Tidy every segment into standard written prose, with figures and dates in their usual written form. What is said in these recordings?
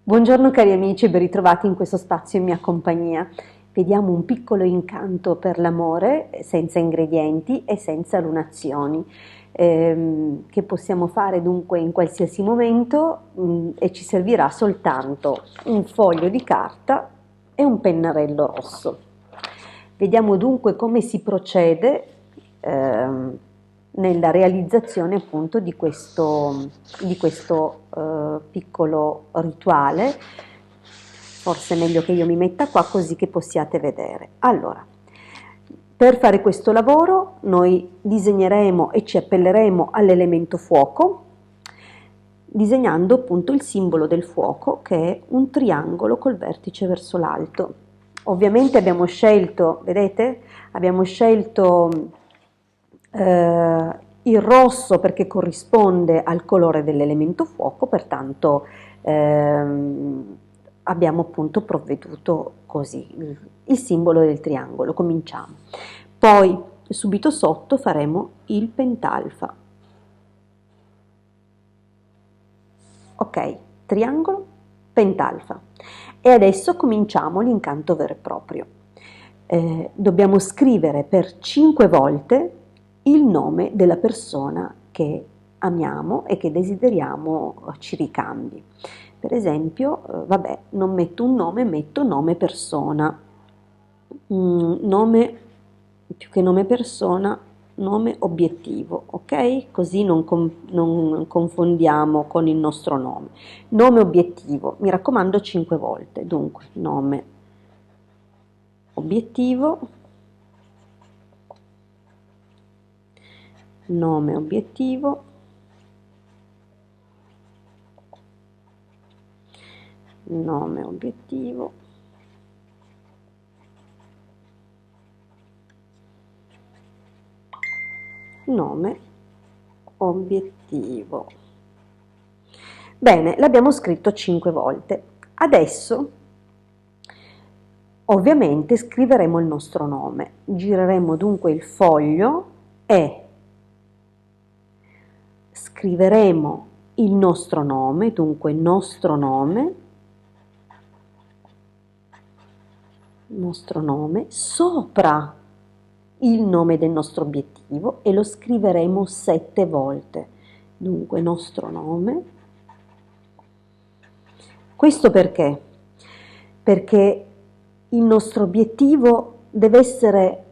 Buongiorno cari amici e ben ritrovati in questo spazio in mia compagnia. Vediamo un piccolo incanto per l'amore senza ingredienti e senza lunazioni, che possiamo fare dunque in qualsiasi momento e ci servirà soltanto un foglio di carta e un pennarello rosso. Vediamo dunque come si procede nella realizzazione appunto di questo piccolo rituale. Forse è meglio che io mi metta qua così che possiate vedere. Allora, per fare questo lavoro noi disegneremo e ci appelleremo all'elemento fuoco, disegnando appunto il simbolo del fuoco, che è un triangolo col vertice verso l'alto. Ovviamente abbiamo scelto, vedete? Abbiamo scelto il rosso perché corrisponde al colore dell'elemento fuoco, pertanto abbiamo appunto provveduto così il simbolo del triangolo. Cominciamo. Poi subito sotto faremo il pentalfa. Ok, triangolo, pentalfa. E adesso cominciamo l'incanto vero e proprio. Dobbiamo scrivere per 5 volte il nome della persona che amiamo e che desideriamo ci ricambi. Per esempio, vabbè, non metto un nome, metto nome persona. Nome, più che nome persona, nome obiettivo, ok? Così non confondiamo con il nostro nome. Nome obiettivo, mi raccomando 5 volte. Dunque, nome obiettivo, nome obiettivo, nome obiettivo, nome obiettivo. Bene, l'abbiamo scritto 5 volte. Adesso ovviamente scriveremo il nostro nome. Gireremo dunque il foglio e scriveremo il nostro nome sopra il nome del nostro obiettivo e lo scriveremo 7 volte. Dunque nostro nome. Questo perché? Perché il nostro obiettivo deve essere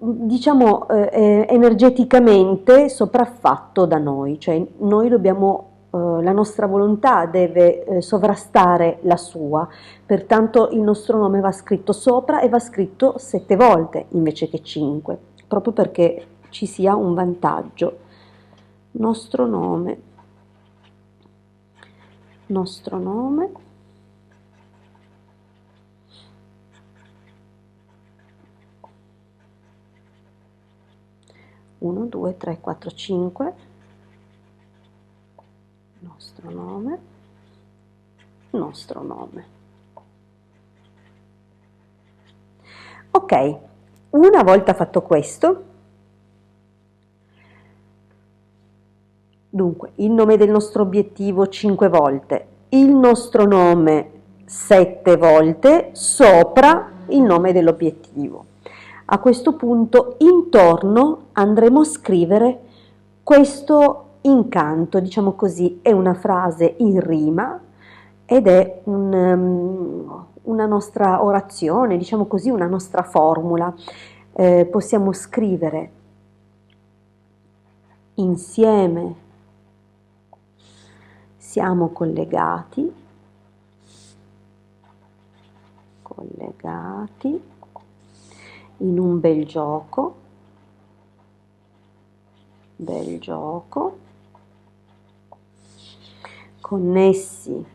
diciamo energeticamente sopraffatto da noi, cioè noi dobbiamo la nostra volontà deve sovrastare la sua, pertanto il nostro nome va scritto sopra e va scritto 7 volte invece che 5, proprio perché ci sia un vantaggio. Nostro nome, nostro nome, uno, due, tre, quattro, cinque, nostro nome, nostro nome. Ok, una volta fatto questo, dunque il nome del nostro obiettivo 5 volte, il nostro nome 7 volte, sopra il nome dell'obiettivo. A questo punto intorno andremo a scrivere questo incanto, diciamo così, è una frase in rima ed è una nostra orazione, diciamo così, una nostra formula. Possiamo scrivere insieme siamo collegati in un bel gioco, connessi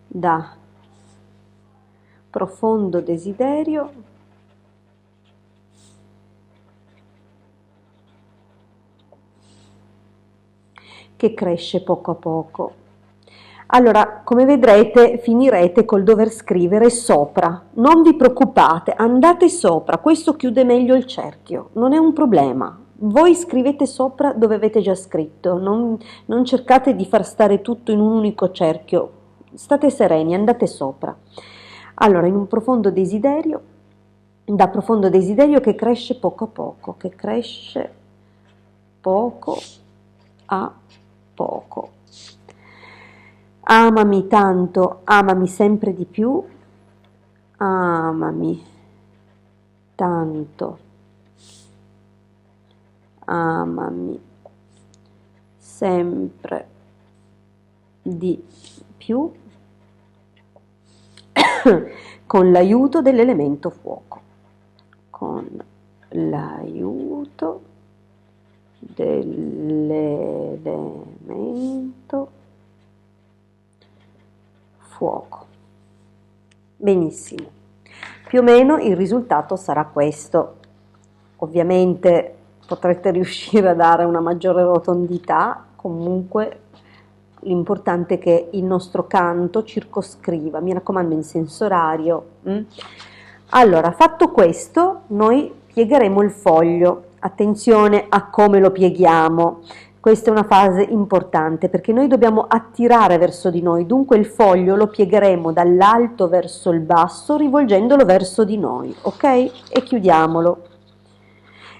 da profondo desiderio che cresce poco a poco. Allora, come vedrete, finirete col dover scrivere sopra. Non vi preoccupate, andate sopra, questo chiude meglio il cerchio, non è un problema. Voi scrivete sopra dove avete già scritto, non cercate di far stare tutto in un unico cerchio, state sereni, andate sopra. Allora, in un profondo desiderio, da profondo desiderio che cresce poco a poco, che cresce poco a poco. Amami tanto, amami sempre di più, amami tanto, amami sempre di più, con l'aiuto dell'elemento fuoco, con l'aiuto dell'elemento fuoco. Benissimo, più o meno il risultato sarà questo. Ovviamente potrete riuscire a dare una maggiore rotondità, comunque l'importante è che il nostro canto circoscriva, mi raccomando in senso orario. Allora, fatto questo, noi piegheremo il foglio. Attenzione a come lo pieghiamo. Questa è una fase importante perché noi dobbiamo attirare verso di noi, dunque il foglio lo piegheremo dall'alto verso il basso rivolgendolo verso di noi, ok? E chiudiamolo.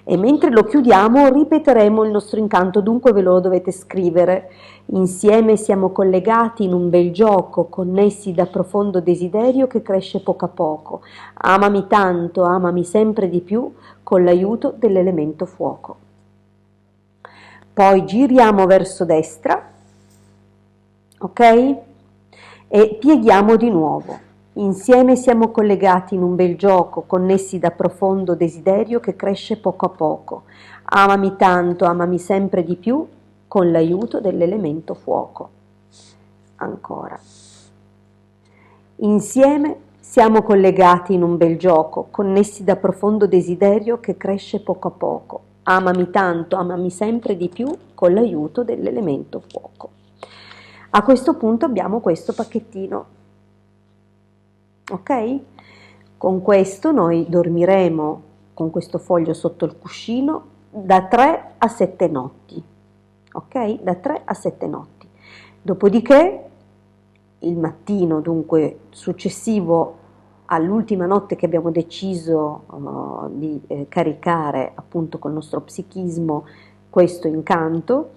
E mentre lo chiudiamo ripeteremo il nostro incanto, dunque ve lo dovete scrivere. Insieme siamo collegati in un bel gioco, connessi da profondo desiderio che cresce poco a poco. Amami tanto, amami sempre di più, con l'aiuto dell'elemento fuoco. Poi giriamo verso destra, ok? E pieghiamo di nuovo. Insieme siamo collegati in un bel gioco, connessi da profondo desiderio che cresce poco a poco. Amami tanto, amami sempre di più, con l'aiuto dell'elemento fuoco. Ancora. Insieme siamo collegati in un bel gioco, connessi da profondo desiderio che cresce poco a poco. Amami tanto, amami sempre di più, con l'aiuto dell'elemento fuoco. A questo punto abbiamo questo pacchettino. Ok? Con questo noi dormiremo con questo foglio sotto il cuscino da 3 a 7 notti. Ok? Da 3 a 7 notti. Dopodiché il mattino, dunque successivo all'ultima notte che abbiamo deciso di caricare appunto col nostro psichismo questo incanto,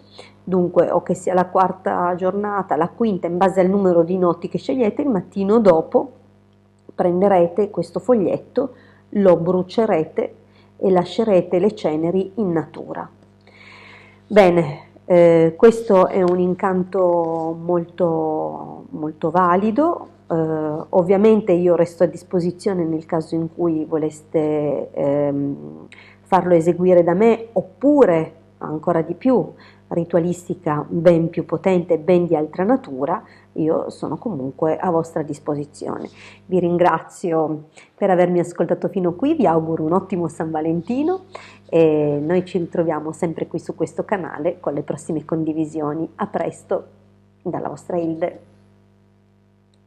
dunque o che sia la quarta giornata, la quinta, in base al numero di notti che scegliete, il mattino dopo prenderete questo foglietto, lo brucerete e lascerete le ceneri in natura. Bene, questo è un incanto molto, molto valido. Ovviamente io resto a disposizione nel caso in cui voleste farlo eseguire da me, oppure ancora di più ritualistica ben più potente, ben di altra natura, io sono comunque a vostra disposizione. Vi ringrazio per avermi ascoltato fino qui, vi auguro un ottimo San Valentino e noi ci ritroviamo sempre qui su questo canale con le prossime condivisioni. A presto dalla vostra Hilde.